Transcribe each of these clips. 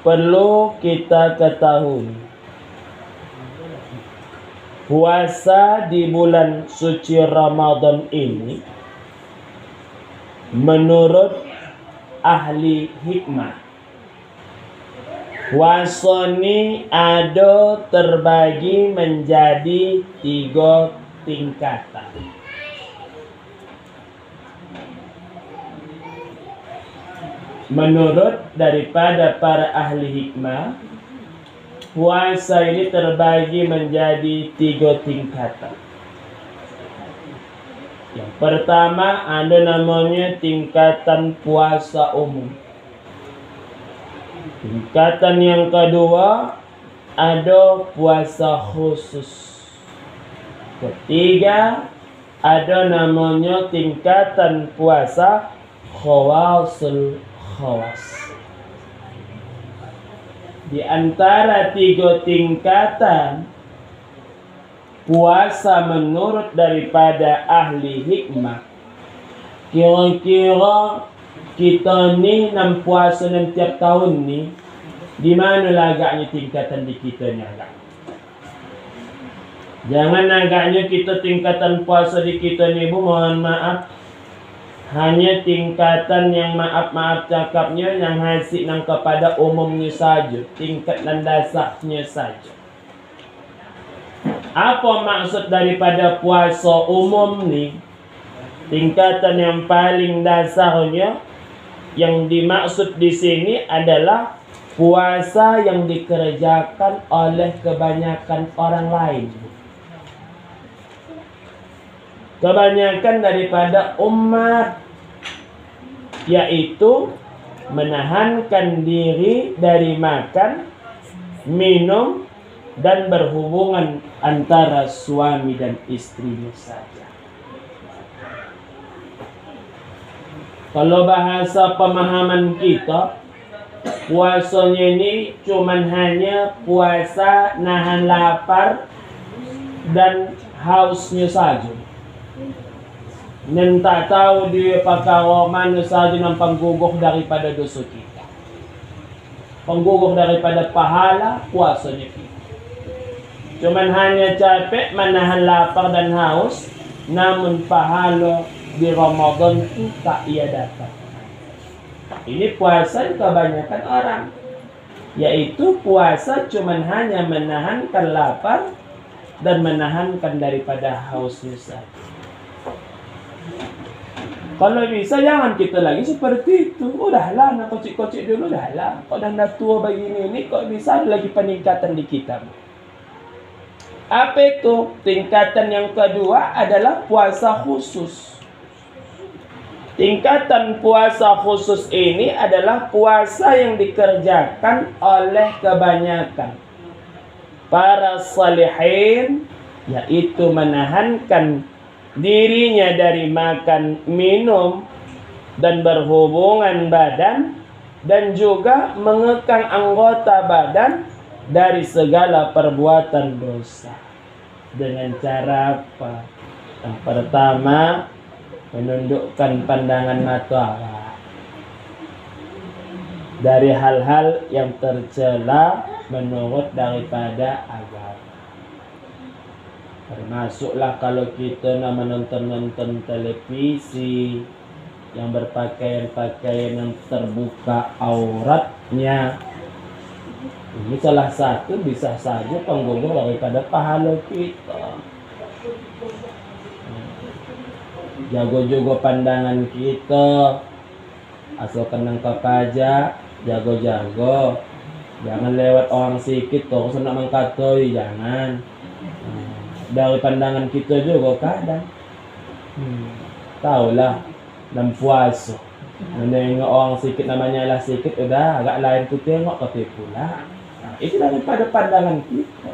perlu kita ketahui, puasa di bulan suci Ramadan ini menurut ahli hikmah, puasa ni ada terbagi menjadi 3 tingkatan. Menurut daripada para ahli hikmah, puasa ini terbagi menjadi 3 tingkatan. Yang pertama ada namanya tingkatan puasa umum. Tingkatan yang kedua ada puasa khusus. Ketiga ada namanya tingkatan puasa khawasul khawas. Di antara 3 tingkatan puasa menurut daripada ahli hikmah, kira-kira kita ni nam puasa nam tiap tahun ni, di mana agaknya tingkatan di kita ni agak. Jangan agaknya kita tingkatan puasa di kita ni, Bu, mohon maaf, hanya tingkatan yang maaf cakapnya yang hasil nang kepada umumnya saja, tingkat dan dasarnya saja. Apa maksud daripada puasa umum ni? Tingkatan yang paling dasarnya yang dimaksud di sini adalah puasa yang dikerjakan oleh kebanyakan orang lain. Kebanyakan daripada umat, yaitu menahankan diri dari makan, minum, dan berhubungan antara suami dan istrinya saja. Kalau bahasa pemahaman kita, puasanya ini cuman hanya puasa nahan lapar dan hausnya saja. Dan tak tahu dia perkara mana saja yang penggugur daripada dosa kita, penggugur daripada pahala puasanya kita. Cuman hanya capek menahan lapar dan haus, namun pahala di Ramadan itu tak ia dapat. Ini puasa kebanyakan orang, yaitu puasa cuman hanya menahankan lapar dan menahankan daripada hausnya saja. Kalau bisa jangan kita lagi seperti itu. Udahlah, nak kocik-kocik dulu dahlah. Kok dah tua begini ini, kok bisa ada lagi peningkatan di kita. Apa itu? Tingkatan yang kedua adalah puasa khusus. Tingkatan puasa khusus ini adalah puasa yang dikerjakan oleh kebanyakan para salihin, yaitu menahankan dirinya dari makan, minum, dan berhubungan badan, dan juga mengekang anggota badan dari segala perbuatan dosa. Dengan cara apa? Yang pertama, menundukkan pandangan mata dari hal-hal yang tercela menurut daripada agama. Termasuklah kalau kita nak menonton televisi yang berpakaian-pakaian yang terbuka auratnya. Ini salah satu bisa saja penggugur daripada pahala kita. Jaga juga pandangan kita. Asal kenang pajak, jaga-jaga. Jangan lewat orang sikit terus nak mengkatai, jangan. Dari pandangan kita juga kadang. Tahulah dalam puasa. Menengok orang sikit namanya lah sikit, udah agak lain tu tengok kata pula. Itu daripada pandangan kita.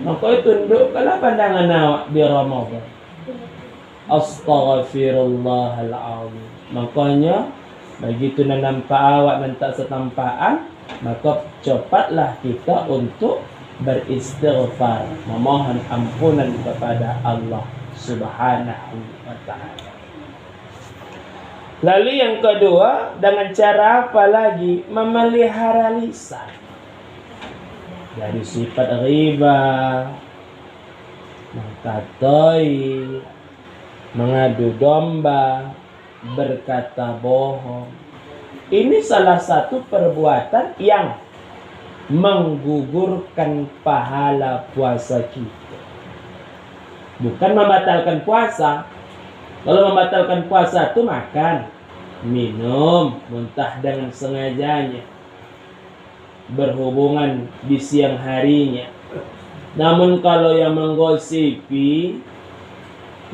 Maka tundukkanlah pandangan awak di Ramadan. Astaghfirullahaladzim. Makanya begitu nak nampak awak dan tak setampaan, maka cepatlah kita untuk beristighfar, memohon ampunan kepada Allah Subhanahu wa ta'ala. Lalu yang kedua, dengan cara apa lagi? Memelihara lisan dari sifat riba, mengkatai, mengadu domba, berkata bohong. Ini salah satu perbuatan yang menggugurkan pahala puasa kita. Bukan membatalkan puasa. Kalau membatalkan puasa itu makan, minum, muntah dengan sengajanya, berhubungan di siang harinya. Namun kalau yang menggosipi,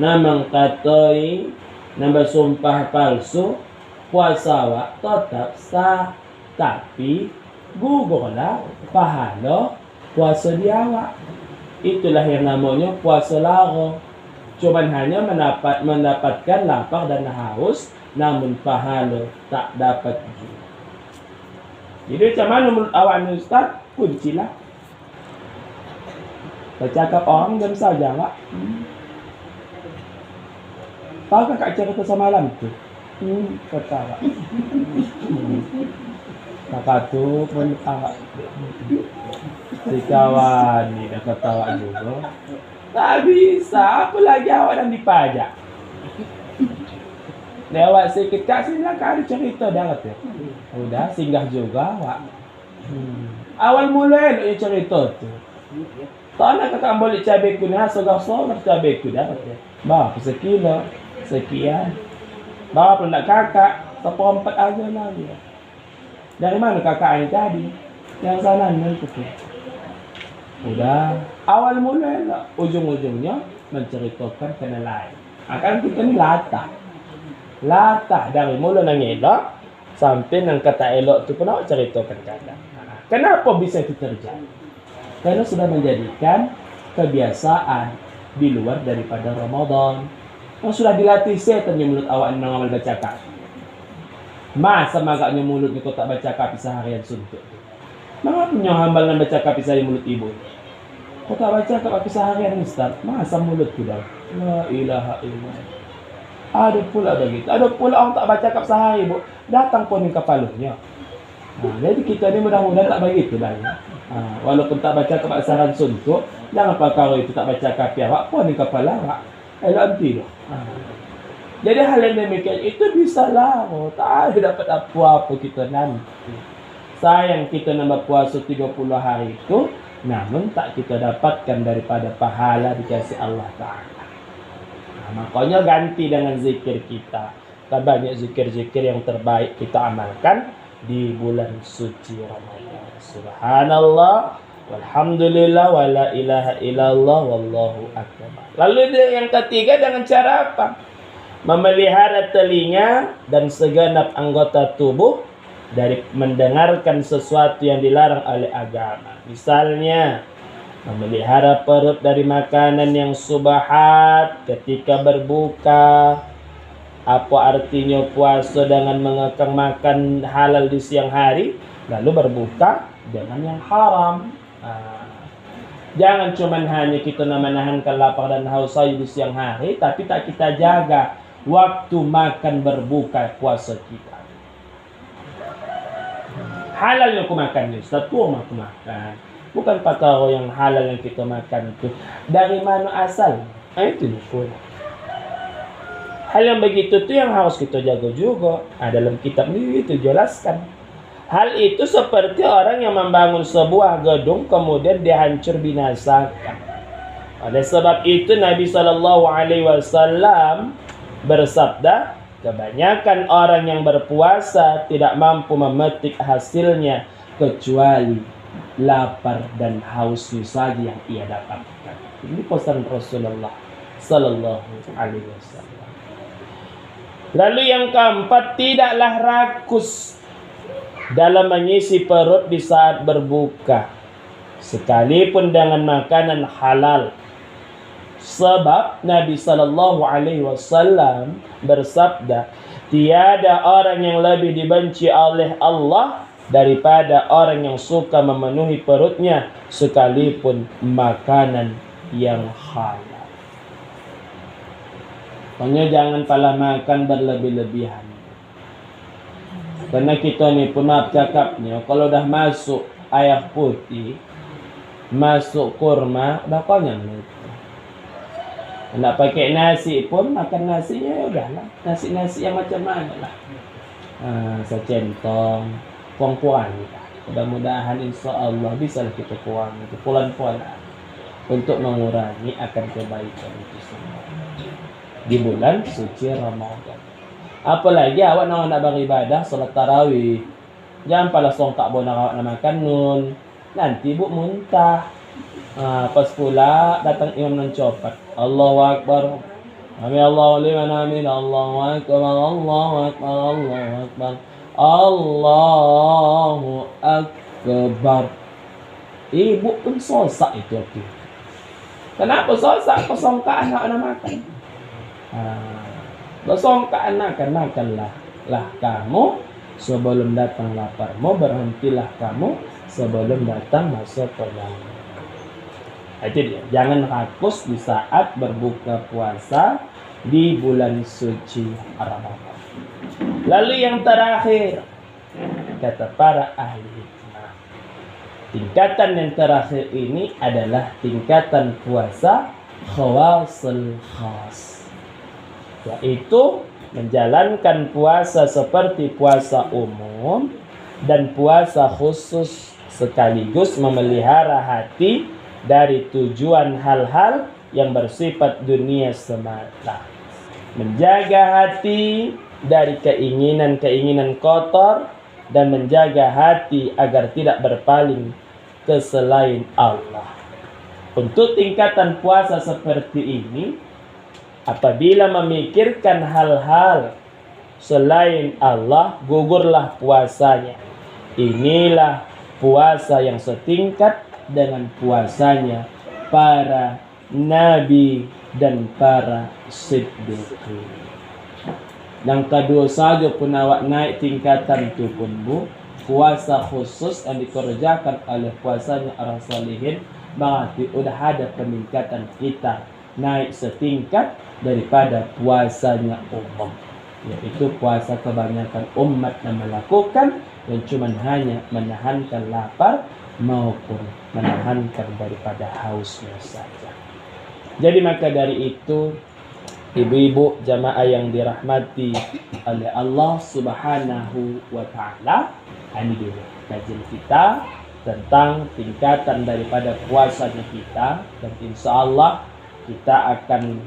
mengkatai, bersumpah palsu, puasa awak tetap sah, tapi gugurlah pahala puasa di awak. Itulah yang namanya puasa lara. Cuman hanya mendapatkan lapar dan haus, namun pahala tak dapat juga. Jadi macam mana menurut awak ni Ustaz? Kuncilah. Bercakap orang jam saja awak. Tahu Kak cerita semalam tu? Kata awak. Kakak tu pun awak. Si kawan ni dah kata awak juga. Tak bisa, apa lagi awak dan dipajak. Lewat sikit kat sini lah ada cerita dah kata. Udah singgah juga awak. Awal mula elok cerita tu. Tak nak kakak boleh cabai ku ni, segar-segar cabai ku dah kata. Berapa sekilo? Sekian. Berapa nak kakak? Seperempat aja lah dia. Dari mana kakak ini tadi? Yang sana ni tu. Udah, awal mula lah, ujung-ujungnya menceritakan kena lain. Akan kita ni latah dari mula nang elok sampai nang kata elok tu pun awak ceritakan kadang. Kenapa bisa itu terjadi? Karena sudah menjadikan kebiasaan di luar daripada Ramadan. Yang sudah dilatih setan yang mulut awak nang amal baca kaf. Masa magaknya mulut ni kau tak baca kaf seharian suntuk. Mengapa punya hambal nang baca kaf sehari mulut ibu? Kau tak baca kaf seharian Ustaz. Masa mulut tu dah. La ilaha illallah. Ada pula begitu. Ada pula orang tak baca kaf sehari, Bu. Datang pun ke paluhnya. Jadi kita ni mudah-mudahan tak begitu dah. Walaupun tak baca kaf seharian suntuk, jangan perkara itu tak baca kaf awak pun di kepala awak. Elok nanti dah. Jadi hal yang demikian itu bisa lah. Tak ada dapat apa-apa kita nanti. Sayang kita nambah puasa 30 hari itu, namun tak kita dapatkan daripada pahala dikasih Allah Ta'ala. Makanya ganti dengan zikir kita. Kita banyak zikir-zikir yang terbaik kita amalkan di bulan suci Ramadan. Subhanallah, walhamdulillah, wa la ilaha illallah, wallahu akbar. Lalu yang ketiga dengan cara apa? Memelihara telinga dan segenap anggota tubuh dari mendengarkan sesuatu yang dilarang oleh agama. Misalnya, memelihara perut dari makanan yang subhat ketika berbuka. Apa artinya puasa dengan mengekang makan halal di siang hari, lalu berbuka dengan yang haram. Jangan cuma hanya kita menahankan lapar dan haus di siang hari, tapi tak kita jaga waktu makan berbuka puasa kita. Halal yang aku makan ni, satu aku makan. Bukan perkara yang halal yang kita makan itu. Dari mana asal? Itu pun. Hal yang begitu tu yang harus kita jaga juga. Dalam kitab ni itu jelaskan. Hal itu seperti orang yang membangun sebuah gedung kemudian dihancur binasakan. Oleh sebab itu Nabi SAW bersabda, kebanyakan orang yang berpuasa tidak mampu memetik hasilnya kecuali lapar dan haus saja yang ia dapatkan. Ini pesan Rasulullah sallallahu alaihi wasallam. Lalu yang keempat, tidaklah rakus dalam mengisi perut di saat berbuka, sekalipun dengan makanan halal. Sebab Nabi sallallahu alaihi wasallam bersabda, tiada orang yang lebih dibenci oleh Allah daripada orang yang suka memenuhi perutnya sekalipun makanan yang halal. Pokoknya jangan pala makan berlebih-lebihan. Karena kita ni pun maaf cakapnya, kalau dah masuk air putih, masuk kurma, dah konyang itu. Nak pakai nasi pun, makan nasinya ya udahlah. Nasi-nasi yang macam mana lah. Secentong, puang-puang. Mudah-mudahan insya Allah bisa kita puang itu pelan-pelan untuk mengurangi akan kebaikan itu semua di bulan suci Ramadan. Apalagi awak nak beribadah salat tarawih, jangan pala songkak bona awak nak makan nun, nanti bu muntah. Pas pula datang imam nan copat, Allahu Akbar, Amin Allahu liman amin, Allahu Akbar, Allahu Akbar, Allahu Akbar, Allahu Akbar. Ibu pun sosak itu okay. Kenapa sosak? Kesongkaan nak makan. Kesongkaan makanlah kamu sebelum datang laparmu, berhentilah kamu sebelum datang masa kenyang. Itu dia. Jangan rakus di saat berbuka puasa di bulan suci Ramadan. Lalu yang terakhir, kata para ahli hikmah, tingkatan yang terakhir ini adalah tingkatan puasa khawasul khas, yaitu menjalankan puasa seperti puasa umum dan puasa khusus, sekaligus memelihara hati dari tujuan hal-hal yang bersifat dunia semata, menjaga hati dari keinginan-keinginan kotor, dan menjaga hati agar tidak berpaling ke selain Allah. Untuk tingkatan puasa seperti ini, apabila memikirkan hal-hal selain Allah, gugurlah puasanya. Inilah puasa yang setingkat dengan puasanya para nabi dan para siddiqin. Yang kedua saja pun awak naik tingkatan itu pun bu, puasa khusus yang dikerjakan oleh puasanya orang salihin, berarti udah ada peningkatan kita naik setingkat daripada puasanya umum, yaitu puasa kebanyakan umat yang melakukan, yang cuma hanya menahankan lapar maupun menahankan daripada hausnya saja. Jadi maka dari itu, ibu-ibu jamaah yang dirahmati oleh Allah Subhanahu wa Ta'ala, ini dulu kajian kita tentang tingkatan daripada puasanya kita, dan insya Allah kita akan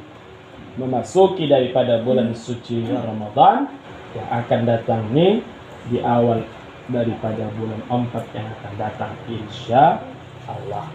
memasuki daripada bulan suci Ramadan yang akan datang nih di awal daripada bulan 4 yang akan datang insya Allah.